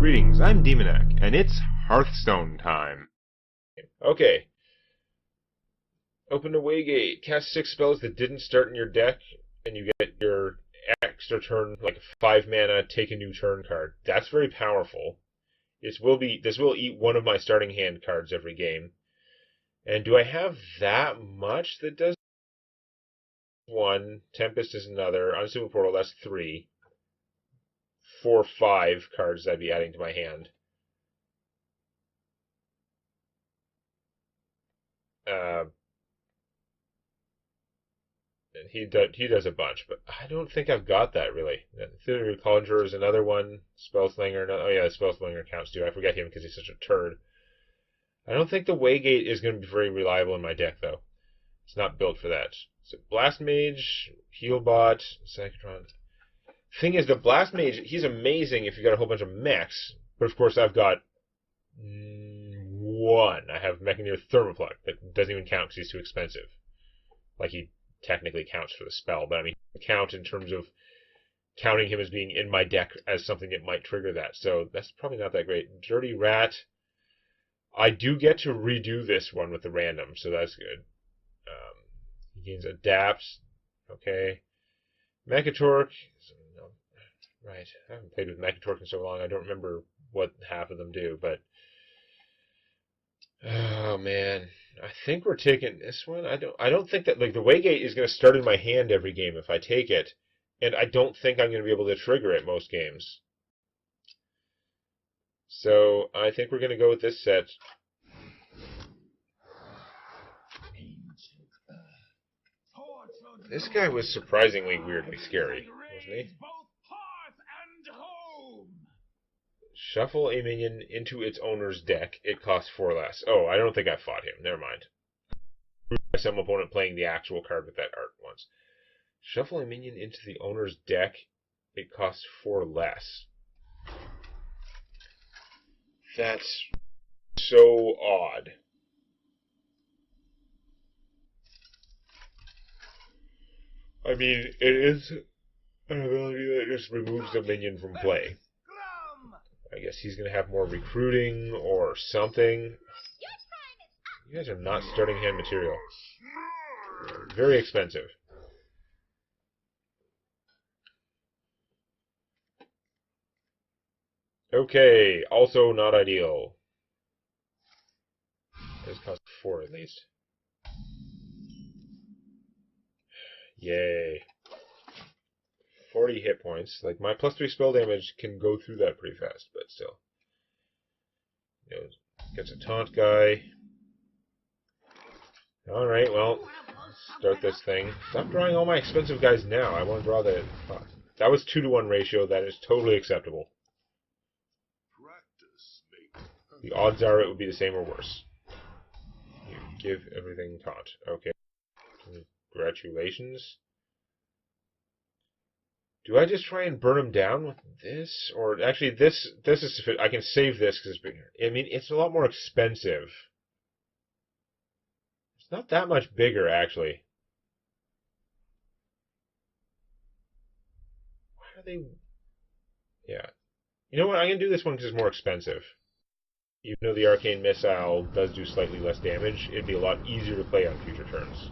Greetings, I'm Demonac, and it's Hearthstone time. Okay. Open the Waygate. Cast 6 spells that didn't start in your deck, and you get your extra turn, like 5 mana, take a new turn card. That's very powerful. This will eat one of my starting hand cards every game. And do I have that much that does one? Tempest is another. Unsubtle Portal, that's 3. 4, 5 cards I'd be adding to my hand. And he does a bunch, but I don't think I've got that really. Theory Conjurer is another one. Spellslinger, oh yeah, Spellslinger counts too. I forget him because he's such a turd. I don't think the Waygate is going to be very reliable in my deck though. It's not built for that. So Blast Mage, Healbot, Psychotron. Thing is, the Blast Mage, he's amazing if you got a whole bunch of mechs, but of course I've got one. I have Mechaneer Thermoplug that doesn't even count because he's too expensive. Like he technically counts for the spell, but I mean, count in terms of counting him as being in my deck as something that might trigger that. So that's probably not that great. Dirty Rat. I do get to redo this one with the random, so that's good. He gains Adapt. Okay. Mechatork. No, right. I haven't played with Mechatork in so long. I don't remember what half of them do, but oh man, I think we're taking this one. I don't think that like the Waygate is going to start in my hand every game if I take it, and I don't think I'm going to be able to trigger it most games. So I think we're going to go with this set. This guy was surprisingly weirdly scary, wasn't he? Shuffle a minion into its owner's deck. It costs 4 less. Oh, I don't think I fought him. Never mind. Some opponent playing the actual card with that art once. Shuffle a minion into the owner's deck. It costs 4 less. That's so odd. I mean, it is an ability that just removes the minion from play. I guess he's going to have more recruiting or something. You guys are not starting hand material. Very expensive. Okay, also not ideal. This costs 4 at least. Yay. 40 hit points. Like, my +3 spell damage can go through that pretty fast, but still. You know, gets a taunt guy. Alright, well, start this thing. Stop drawing all my expensive guys now. I want to draw the... that was 2-to-1 ratio. That is totally acceptable. The odds are it would be the same or worse. You give everything taunt. Okay. Congratulations. Do I just try and burn him down with this? Or actually, this is sufficient. I can save this because it's bigger. I mean, it's a lot more expensive. It's not that much bigger, actually. Why are they... Yeah. You know what? I'm going to do this one because it's more expensive. Even though the Arcane Missile does do slightly less damage, it'd be a lot easier to play on future turns.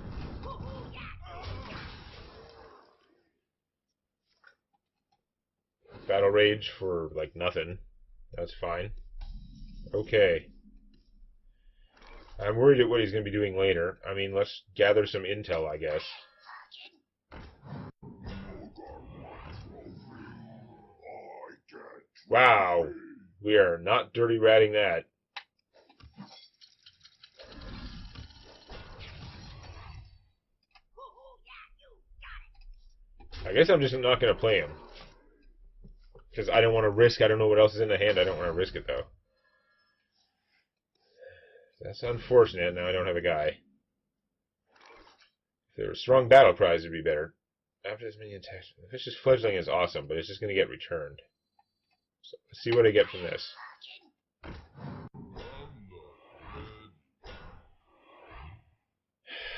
Battle Rage for, like, nothing. That's fine. Okay. I'm worried at what he's going to be doing later. I mean, let's gather some intel, I guess. Wow. We are not dirty ratting that. I guess I'm just not going to play him. Because I don't want to risk, I don't know what else is in the hand, I don't want to risk it though. That's unfortunate, now I don't have a guy. If there was strong battle cries, it'd be better. After this minion attack, the Vicious Fledgling is awesome, but it's just going to get returned. So let's see what I get from this.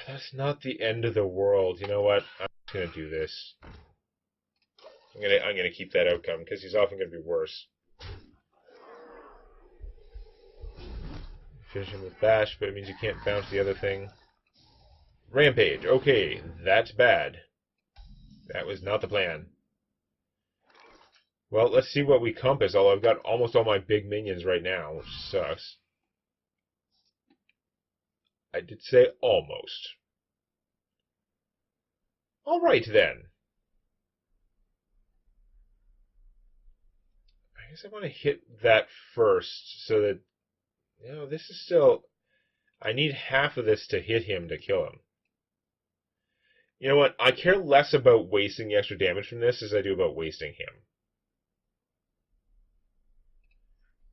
That's not the end of the world. You know what? I'm just going to do this. I'm gonna keep that outcome because he's often going to be worse. Finish him with Bash, but it means you can't bounce the other thing. Rampage. Okay, that's bad. That was not the plan. Well, let's see what we compass, although I've got almost all my big minions right now, which sucks. I did say almost. Alright then. I guess I want to hit that first, so that, this is still... I need half of this to hit him to kill him. You know what? I care less about wasting the extra damage from this as I do about wasting him.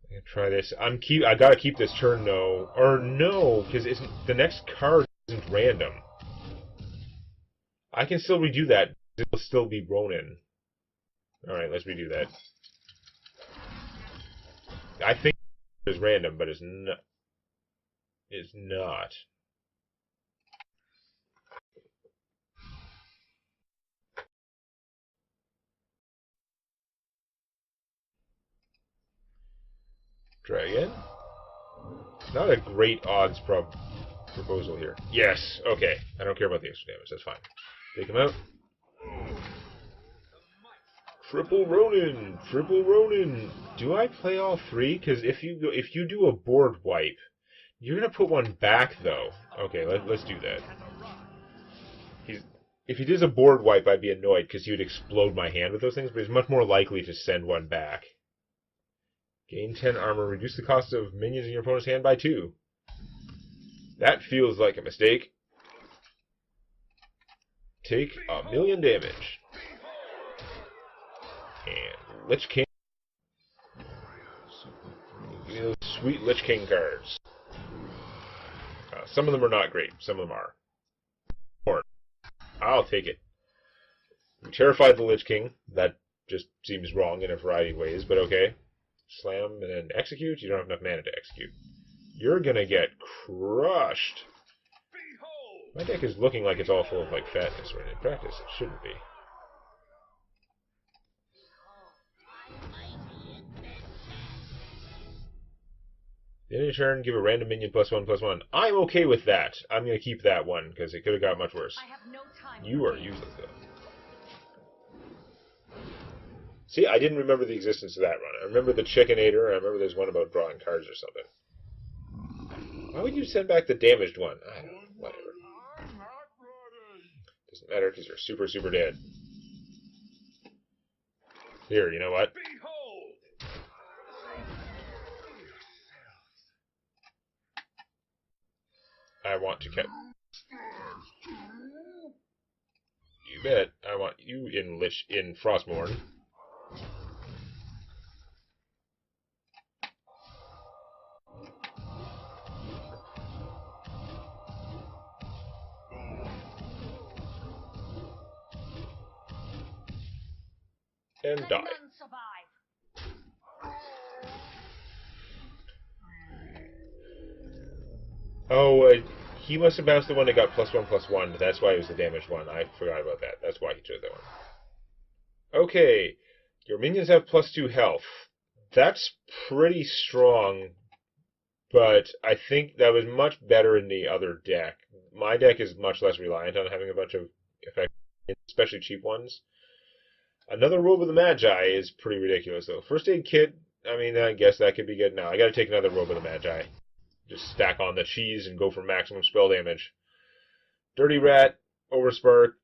I'm gonna try this. I gotta keep this turn though, or no, because the next card isn't random. I can still redo that. It'll still be Ronin. All right, let's redo that. I think it's random, but it's not. It's not. Dragon. Not a great odds proposal here. Yes, okay. I don't care about the extra damage. That's fine. Take him out. Triple Ronin. Triple Ronin. Do I play all three? Because if you do a board wipe, you're gonna put one back though. Okay, let's do that. If he does a board wipe, I'd be annoyed because he would explode my hand with those things. But he's much more likely to send one back. Gain 10 armor. Reduce the cost of minions in your opponent's hand by 2. That feels like a mistake. Take 1,000,000 damage. And Lich King. Give me those sweet Lich King cards. Some of them are not great. Some of them are. I'll take it. We terrified the Lich King. That just seems wrong in a variety of ways, but okay. Slam and then execute. You don't have enough mana to execute. You're gonna get crushed. My deck is looking like it's all full of fatness, but in practice it shouldn't be. The end of your turn, give a random minion +1/+1. I'm okay with that. I'm gonna keep that one because it could have got much worse. You are useless though. See, I didn't remember the existence of that run. I remember the Chickinator. I remember there's one about drawing cards or something. Why would you send back the damaged one? I don't know. Whatever. Doesn't matter because you're super, super dead. Here, you know what? I want to catch. You bet. I want you in Frostmourne. And die. Oh, he must have bounced the one that got +1/+1, but that's why it was the damaged one. I forgot about that. That's why he chose that one. Okay, your minions have +2 health. That's pretty strong, but I think that was much better in the other deck. My deck is much less reliant on having a bunch of effects, especially cheap ones. Another Robe of the Magi is pretty ridiculous, though. First Aid Kit, I mean, I guess that could be good. Now I gotta take another Robe of the Magi. Just stack on the cheese and go for maximum spell damage. Dirty Rat, Overspark,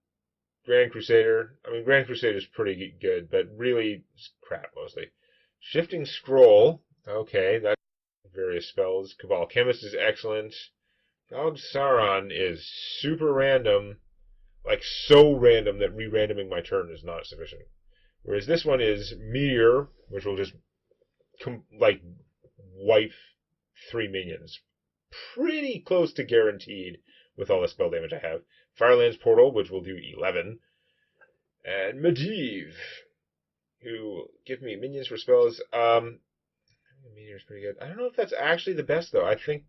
Grand Crusader. I mean, Grand Crusader is pretty good, but really it's crap mostly. Shifting Scroll. Okay, that's various spells. Cabal Chemist is excellent. Dog Sauron is super random. Like, so random that re-randoming my turn is not sufficient. Whereas this one is Meteor, which will just, wipe 3 minions. Pretty close to guaranteed with all the spell damage I have. Firelands Portal, which will do 11. And Medivh, who give me minions for spells. Meteor's pretty good. I don't know if that's actually the best, though. I think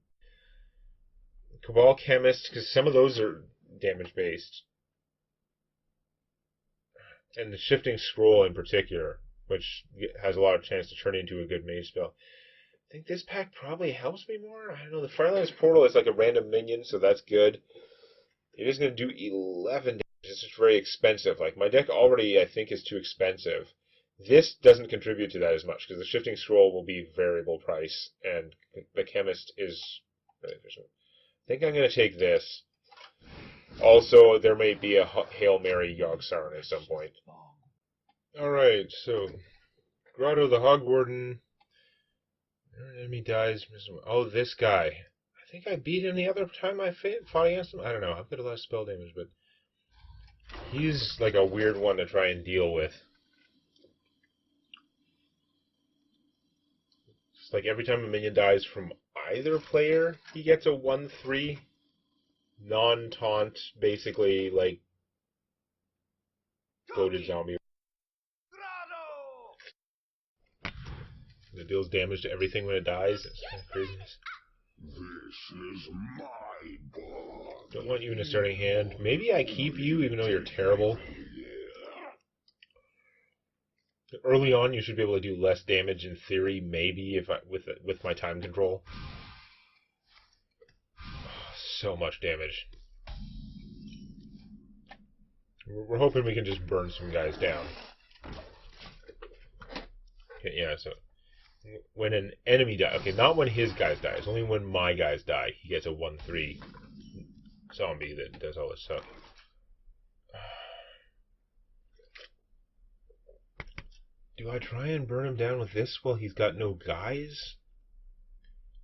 Cabal Chemist, because some of those are damage-based. And the Shifting Scroll in particular, which has a lot of chance to turn into a good mage spell. I think this pack probably helps me more. I don't know. The Firelands Portal is like a random minion, so that's good. It is going to do 11 damage. It's just very expensive. Like, my deck already, I think, is too expensive. This doesn't contribute to that as much, because the Shifting Scroll will be variable price, and the Chemist is really efficient. I think I'm going to take this. Also, there may be a Hail Mary Yogg Saron at some point. Alright, so Grotto the Hog Warden. Enemy dies. Oh, this guy. I think I beat him the other time I fought against him. I don't know. I've got a lot of spell damage, but he's like a weird one to try and deal with. It's like every time a minion dies from either player, he gets a 1/3 non-taunt, basically like bloated zombie. It deals damage to everything when it dies. It's kind of craziness. This is my blood. Don't want you in a starting hand. Maybe I keep you even though you're terrible. Early on, you should be able to do less damage in theory. Maybe if with my time control. So much damage. We're hoping we can just burn some guys down. Okay, yeah, so when an enemy dies, okay, not when his guys die, it's only when my guys die, he gets a 1/3 zombie that does all this stuff. Do I try and burn him down with this while he's got no guys?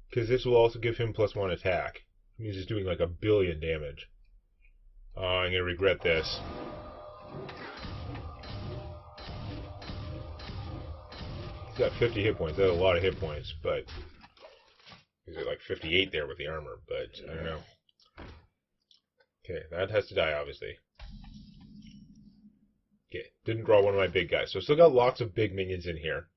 Because this will also give him +1 attack. It means he's doing like 1 billion damage. Oh, I'm going to regret this. He's got 50 hit points. That's a lot of hit points, but he's at like 58 there with the armor, but I don't know. Okay, that has to die, obviously. Okay, didn't draw one of my big guys. So still got lots of big minions in here.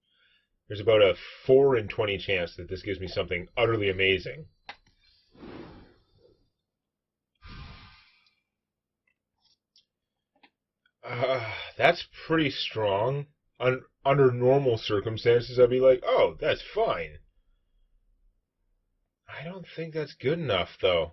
There's about a 4 in 20 chance that this gives me something utterly amazing. That's pretty strong. Under normal circumstances, I'd be like, oh, that's fine. I don't think that's good enough, though.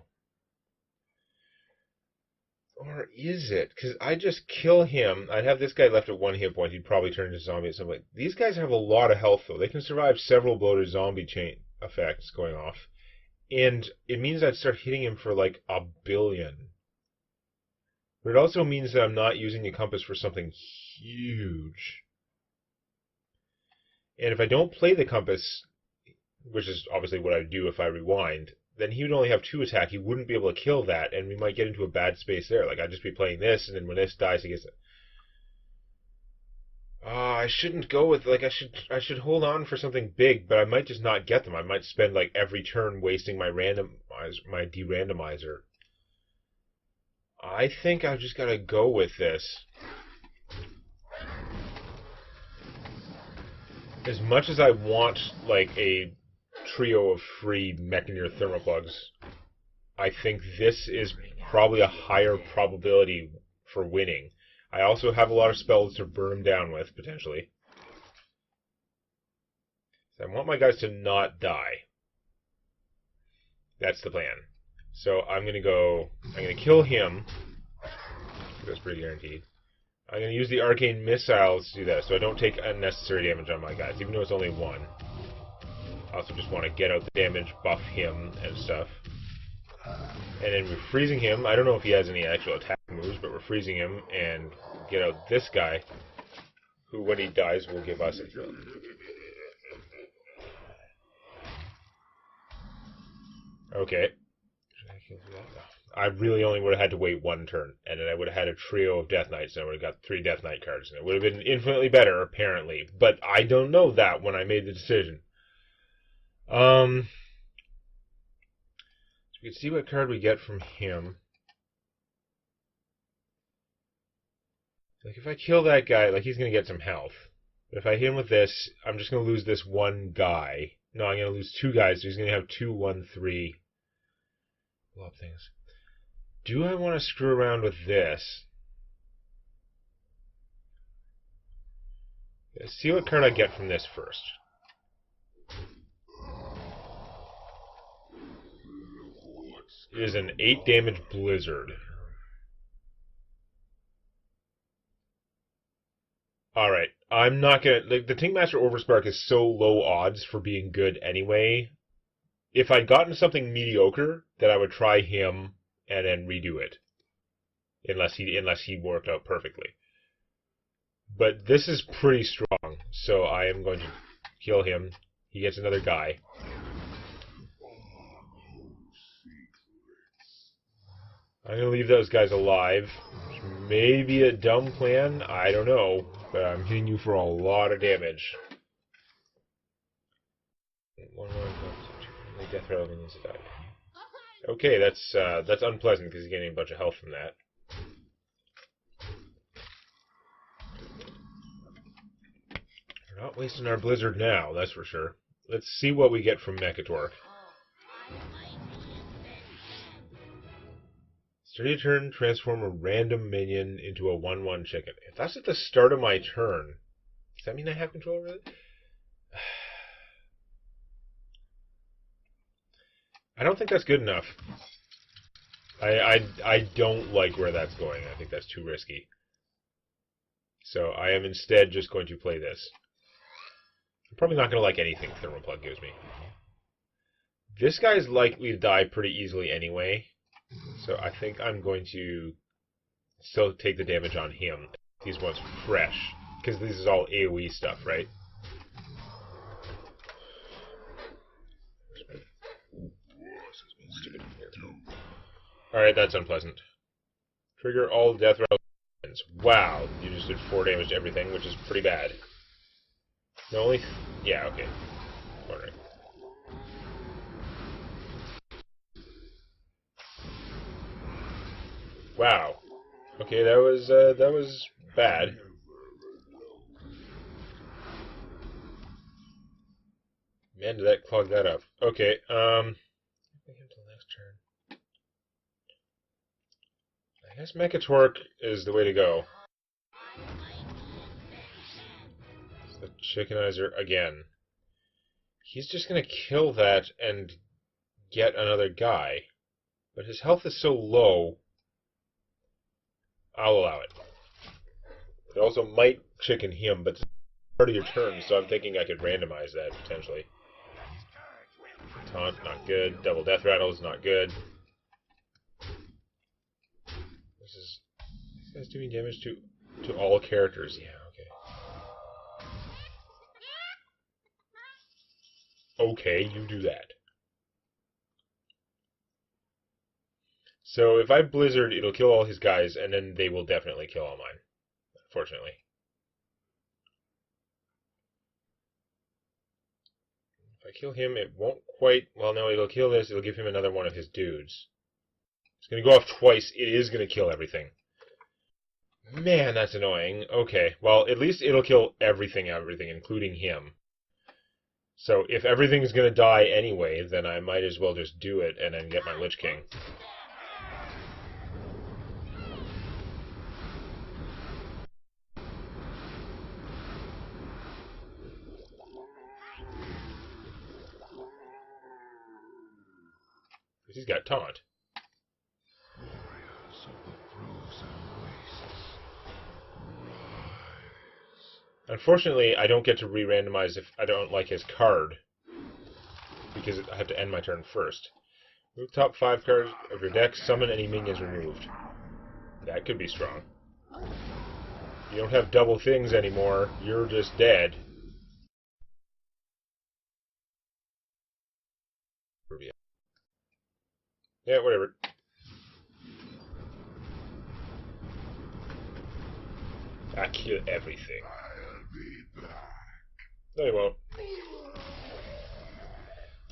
Or is it? Because I just kill him. I'd have this guy left at 1 hit point. He'd probably turn into a zombie at some point. These guys have a lot of health, though. They can survive several bloated zombie chain effects going off. And it means I'd start hitting him for like 1 billion. But it also means that I'm not using the compass for something huge. And if I don't play the compass, which is obviously what I'd do if I rewind, then he would only have 2 attack. He wouldn't be able to kill that, and we might get into a bad space there. Like, I'd just be playing this, and then when this dies, he gets it. I shouldn't go with, like, I should hold on for something big, but I might just not get them. I might spend, like, every turn wasting my de-randomizer. I think I've just got to go with this. As much as I want, like, a trio of free Mechanir Thermoplugs, I think this is probably a higher probability for winning. I also have a lot of spells to burn him down with, potentially. So I want my guys to not die. That's the plan. So I'm going to kill him. That's pretty guaranteed. I'm going to use the Arcane Missiles to do that, so I don't take unnecessary damage on my guys, even though it's only 1. I also just want to get out the damage, buff him, and stuff. And then we're freezing him. I don't know if he has any actual attack moves, but we're freezing him, and get out this guy, who, when he dies, will give us a kill. Okay. I really only would have had to wait 1 turn, and then I would have had a trio of Death Knights, and I would have got 3 Death Knight cards, and it would have been infinitely better, apparently. But I don't know that when I made the decision. So we can see what card we get from him. Like, if I kill that guy, like, he's going to get some health. But if I hit him with this, I'm just going to lose this 1 guy. No, I'm going to lose 2 guys, so he's going to have 2, 1, 3. Blow up things. Do I want to screw around with this? Let's see what card I get from this first. is an 8 damage blizzard. Alright, I'm not gonna... Like, the Tingmaster Overspark is so low odds for being good anyway. If I'd gotten something mediocre, then I would try him and then redo it. Unless he worked out perfectly. But this is pretty strong, so I am going to kill him. He gets another guy. I'm going to leave those guys alive. Which may be a dumb plan, I don't know. But I'm hitting you for a lot of damage. One more death rattle needs to die. Okay, that's unpleasant because he's getting a bunch of health from that. We're not wasting our blizzard now, that's for sure. Let's see what we get from Mechatork. Start your turn, transform a random minion into a 1/1 chicken. If that's at the start of my turn, does that mean I have control over it? I don't think that's good enough. I don't like where that's going. I think that's too risky. So I am instead just going to play this. I'm probably not going to like anything Thermoplug gives me. This guy's likely to die pretty easily anyway. So I think I'm going to still take the damage on him. These ones fresh. Because this is all AoE stuff, right? Alright, that's unpleasant. Trigger all death rattles. Wow, you just did 4 damage to everything, which is pretty bad. No, only... Yeah, okay. Alright. Wow. Okay, that was bad. Man, did that clog that up. Okay, until next turn. I guess Mechatork is the way to go. It's the Chickenizer again. He's just gonna kill that and get another guy. But his health is so low, I'll allow it. It also might chicken him, but it's part of your turn, so I'm thinking I could randomize that, potentially. Taunt, not good. Double death rattle is not good. This guy's doing damage to all characters. Yeah, okay. Okay, you do that. So if I Blizzard, it'll kill all his guys, and then they will definitely kill all mine. Unfortunately. If I kill him, it won't quite... Well, no, it'll kill this. It'll give him another one of his dudes. It's going to go off twice. It is going to kill everything. Man, that's annoying. Okay, well, at least it'll kill everything, including him. So if everything's going to die anyway, then I might as well just do it and then get my Lich King. He's got taunt. Unfortunately, I don't get to re-randomize if I don't like his card, because I have to end my turn first. Move top 5 cards of your deck, summon any minions removed. That could be strong. You don't have double things anymore, you're just dead. Yeah, whatever. I kill everything. I'll be back. No, you won't.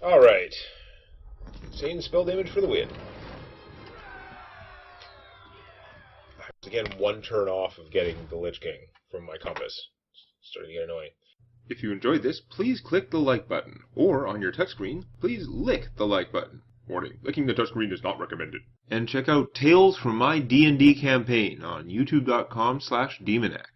Alright. Insane spell damage for the win. I was again 1 turn off of getting the Lich King from my compass. It's starting to get annoying. If you enjoyed this, please click the like button, or on your touchscreen, please lick the like button. Warning, licking the touchscreen is not recommended. And check out Tales from My D&D Campaign on youtube.com/Demonac.